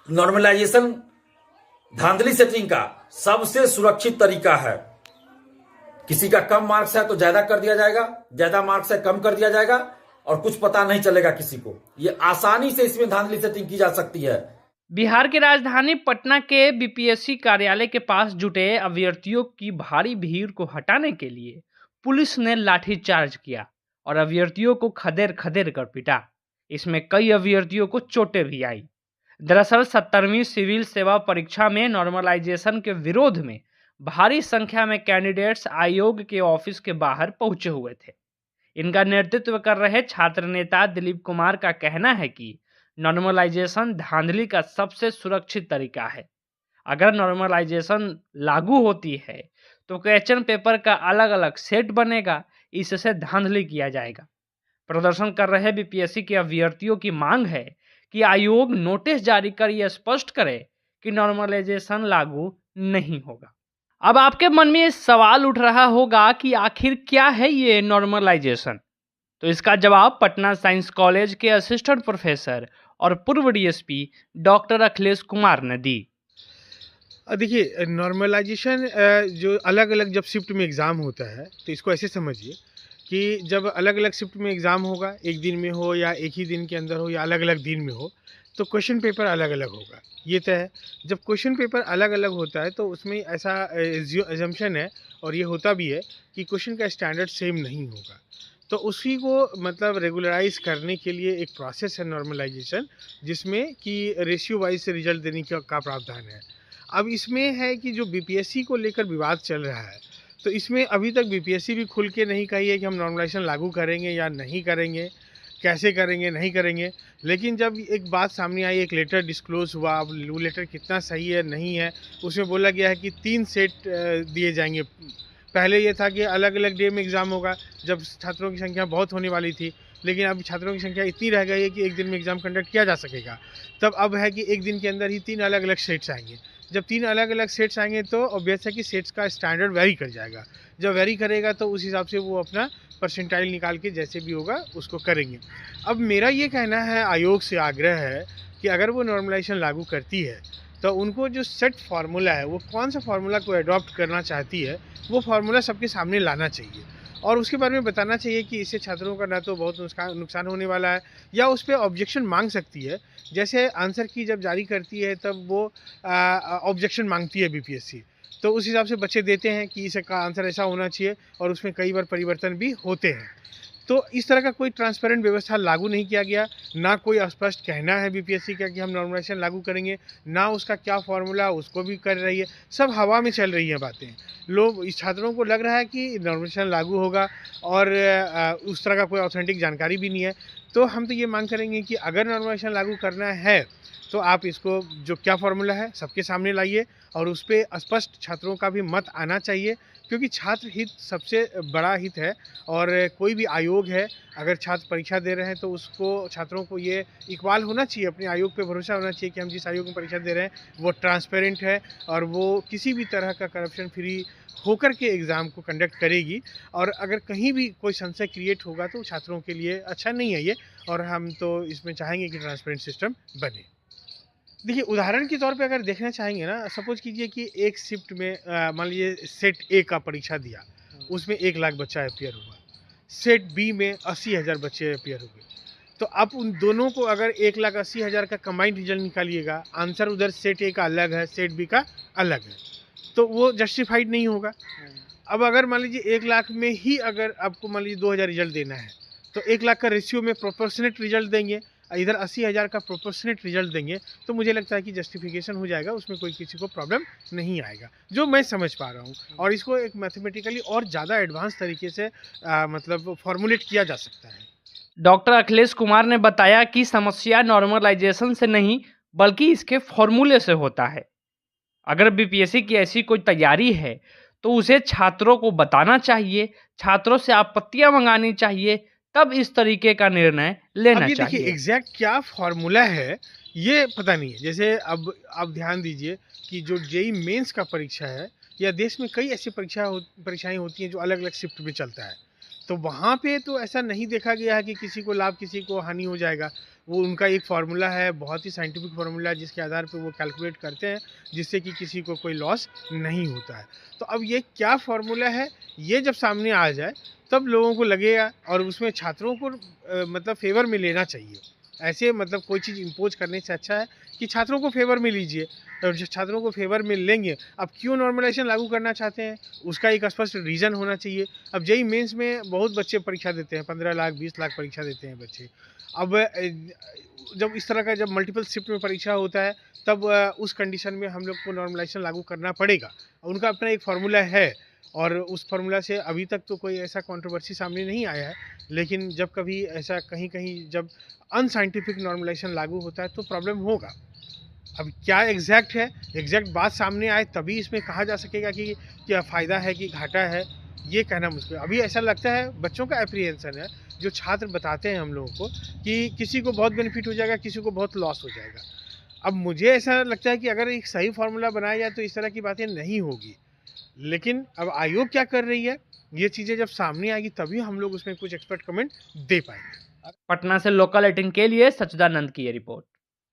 Normalisation धांधली setting का सबसे सुरक्षित तरीका है। किसी का कम मार्क्स है तो ज्यादा कर दिया जाएगा, ज्यादा मार्क्स है कम कर दिया जाएगा और कुछ पता नहीं चलेगा किसी को। ये आसानी से इसमें धांधली सेटिंग की जा सकती है। बिहार की राजधानी पटना के बीपीएससी कार्यालय के पास जुटे अभ्यर्थियों की भारी भीड़ को हटाने के लिए पुलिस ने लाठीचार्ज किया और अभ्यर्थियों को खदेड़ खदेड़ कर पीटा। इसमें कई अभ्यर्थियों को चोटें भी आई। दरअसल 17वीं सिविल सेवा परीक्षा में नॉर्मलाइजेशन के विरोध में भारी संख्या में कैंडिडेट्स आयोग के ऑफिस के बाहर पहुंचे हुए थे। इनका नेतृत्व कर रहे छात्र नेता दिलीप कुमार का कहना है कि नॉर्मलाइजेशन धांधली का सबसे सुरक्षित तरीका है। अगर नॉर्मलाइजेशन लागू होती है तो क्वेश्चन पेपर का अलग अलग सेट बनेगा, इससे धांधली किया जाएगा। प्रदर्शन कर रहे बीपीएससी के अभ्यर्थियों की मांग है कि आयोग नोटिस जारी कर यह स्पष्ट करे कि नॉर्मलाइजेशन लागू नहीं होगा। अब आपके मन में सवाल उठ रहा होगा कि आखिर क्या है ये नॉर्मलाइजेशन। तो इसका जवाब पटना साइंस कॉलेज के असिस्टेंट प्रोफेसर और पूर्व डीएसपी डॉक्टर अखिलेश कुमार ने दी। देखिए, नॉर्मलाइजेशन जो अलग अलग जब शिफ्ट में एग्ज़ाम होता है तो इसको ऐसे समझिए कि जब अलग अलग शिफ्ट में एग्ज़ाम होगा, एक दिन में हो या एक ही दिन के अंदर हो या अलग अलग दिन में हो, तो क्वेश्चन पेपर अलग अलग होगा, ये तय है। जब क्वेश्चन पेपर अलग अलग होता है तो उसमें ऐसा एजम्पशन है और ये होता भी है कि क्वेश्चन का स्टैंडर्ड सेम नहीं होगा। तो उसी को मतलब रेगुलराइज करने के लिए एक प्रोसेस है नॉर्मलाइजेशन, जिसमें कि रेशियो वाइज रिजल्ट देने का प्रावधान है। अब इसमें है कि जो बीपीएससी को लेकर विवाद चल रहा है, तो इसमें अभी तक बीपीएससी भी खुल के नहीं कही है कि हम नॉर्मलाइजेशन लागू करेंगे या नहीं करेंगे, कैसे करेंगे, नहीं करेंगे। लेकिन जब एक बात सामने आई, एक लेटर डिस्क्लोज़ हुआ, अब वो लेटर कितना सही है, नहीं है, उसमें बोला गया है कि 3 सेट दिए जाएंगे। पहले ये था कि अलग अलग डे में एग्ज़ाम होगा, जब छात्रों की संख्या बहुत होने वाली थी, लेकिन अब छात्रों की संख्या इतनी रह गई है कि एक दिन में एग्ज़ाम कंडक्ट किया जा सकेगा। तब अब है कि एक दिन के अंदर ही 3 अलग अलग सेट्स आएंगे। जब 3 अलग अलग सेट्स आएंगे तो ऑब्वियस है कि सेट्स का स्टैंडर्ड वेरी कर जाएगा। जब वेरी करेगा तो उस हिसाब से वो अपना परसेंटाइल निकाल के जैसे भी होगा उसको करेंगे। अब मेरा ये कहना है, आयोग से आग्रह है कि अगर वो नॉर्मलाइजेशन लागू करती है तो उनको जो सेट फार्मूला है, वो कौन सा फार्मूला को अडॉप्ट करना चाहती है, वो फार्मूला सबके सामने लाना चाहिए और उसके बारे में बताना चाहिए कि इससे छात्रों का ना तो बहुत नुकसान होने वाला है या उस पर ऑब्जेक्शन मांग सकती है। जैसे आंसर की जब जारी करती है तब वो ऑब्जेक्शन मांगती है बीपीएससी, तो उस हिसाब से बच्चे देते हैं कि इसका आंसर ऐसा होना चाहिए और उसमें कई बार परिवर्तन भी होते हैं। तो इस तरह का कोई ट्रांसपेरेंट व्यवस्था लागू नहीं किया गया, ना कोई स्पष्ट कहना है बीपीएससी का कि हम नॉर्मलाइजेशन लागू करेंगे, ना उसका क्या फार्मूला उसको भी कर रही है। सब हवा में चल रही हैं बातें। लोग, इस छात्रों को लग रहा है कि नॉर्मलाइजेशन लागू होगा और उस तरह का कोई ऑथेंटिक जानकारी भी नहीं है। तो हम तो ये मांग करेंगे कि अगर नॉर्मलाइजेशन लागू करना है तो आप इसको जो क्या फार्मूला है सबके सामने लाइए और उस पर स्पष्ट छात्रों का भी मत आना चाहिए, क्योंकि छात्र हित सबसे बड़ा हित है। और कोई भी आयोग है, अगर छात्र परीक्षा दे रहे हैं तो उसको, छात्रों को ये इकबाल होना चाहिए, अपने आयोग पे भरोसा होना चाहिए कि हम जिस आयोग में परीक्षा दे रहे हैं वो ट्रांसपेरेंट है और वो किसी भी तरह का करप्शन फ्री होकर के एग्ज़ाम को कंडक्ट करेगी। और अगर कहीं भी कोई संशय क्रिएट होगा तो छात्रों के लिए अच्छा नहीं है ये, और हम तो इसमें चाहेंगे कि ट्रांसपेरेंट सिस्टम बने। देखिए, उदाहरण के तौर पे अगर देखना चाहेंगे ना, सपोज कीजिए कि एक शिफ्ट में मान लीजिए सेट ए का परीक्षा दिया, उसमें 1 लाख बच्चा अपियर हुआ। सेट बी में 80,000 बच्चे अपियर हुए। तो आप उन दोनों को अगर 1,80,000 का कंबाइंड रिजल्ट निकालिएगा, आंसर उधर सेट ए का अलग है, सेट बी का अलग है, तो वो जस्टिफाइड नहीं होगा। अब अगर मान लीजिए 1 लाख में ही अगर आपको मान लीजिए 2,000 रिजल्ट देना है, तो 1 लाख का रेशियो में प्रोपोर्शनेट रिजल्ट देंगे, इधर 80,000 का प्रोपोर्शनेट रिजल्ट देंगे, तो मुझे लगता है कि जस्टिफिकेशन हो जाएगा, उसमें कोई किसी को प्रॉब्लम नहीं आएगा, जो मैं समझ पा रहा हूँ। और इसको एक मैथमेटिकली और ज़्यादा एडवांस तरीके से मतलब फॉर्मुलेट किया जा सकता है। डॉक्टर अखिलेश कुमार ने बताया कि समस्या नॉर्मलाइजेशन से नहीं बल्कि इसके फॉर्मूले से होता है। अगर बीपीएससी की ऐसी कोई तैयारी है तो उसे छात्रों को बताना चाहिए, छात्रों से आपत्तियां मंगानी चाहिए, तब इस तरीके का निर्णय लेना अब ये चाहिए। देखिए, एग्जैक्ट क्या फॉर्मूला है ये पता नहीं है। जैसे अब आप ध्यान दीजिए कि जो जेई मेंस का परीक्षा है, या देश में कई ऐसी परीक्षाएं होती हैं जो अलग अलग शिफ्ट में चलता है। तो वहाँ पे तो ऐसा नहीं देखा गया है कि किसी को लाभ किसी को हानि हो जाएगा। वो उनका एक फार्मूला है, बहुत ही साइंटिफिक फार्मूला है, जिसके आधार पे वो कैलकुलेट करते हैं, जिससे कि किसी को कोई लॉस नहीं होता है। तो अब ये क्या फार्मूला है, ये जब सामने आ जाए तब लोगों को लगेगा, और उसमें छात्रों को मतलब फेवर में लेना चाहिए। ऐसे मतलब कोई चीज़ इम्पोज करने से अच्छा है कि छात्रों को फेवर में लीजिए। और जो छात्रों को फेवर में लेंगे, अब क्यों नॉर्मलाइजेशन लागू करना चाहते हैं, उसका एक स्पष्ट रीज़न होना चाहिए। अब जेईई मेंस में बहुत बच्चे परीक्षा देते हैं, 15 लाख 20 लाख परीक्षा देते हैं बच्चे। अब जब इस तरह का जब मल्टीपल शिफ्ट में परीक्षा होता है, तब उस कंडीशन में हम लोग को नॉर्मलाइजेशन लागू करना पड़ेगा। उनका अपना एक फार्मूला है, और उस फार्मूला से अभी तक तो कोई ऐसा कंट्रोवर्सी सामने नहीं आया है। लेकिन जब कभी ऐसा कहीं-कहीं जब अनसाइंटिफिक नॉर्मलाइजेशन लागू होता है तो प्रॉब्लम होगा। अब क्या एग्जैक्ट है, एग्जैक्ट बात सामने आए तभी इसमें कहा जा सकेगा कि क्या फ़ायदा है कि घाटा है, ये कहना मुश्किल है। अभी ऐसा लगता है, बच्चों का एप्रीहेंशन है, जो छात्र बताते हैं हम लोगों को कि किसी को बहुत बेनिफिट हो जाएगा, किसी को बहुत लॉस हो जाएगा। अब मुझे ऐसा लगता है कि अगर एक सही फार्मूला बनाया जाए तो इस तरह की बातें नहीं होगी। लेकिन अब आयोग क्या कर रही है, ये चीज़ें जब सामने आएगी तभी हम लोग उसमें कुछ एक्सपर्ट कमेंट दे पाएंगे। पटना से लोकल 18 के लिए सच्चिदानंद की ये रिपोर्ट।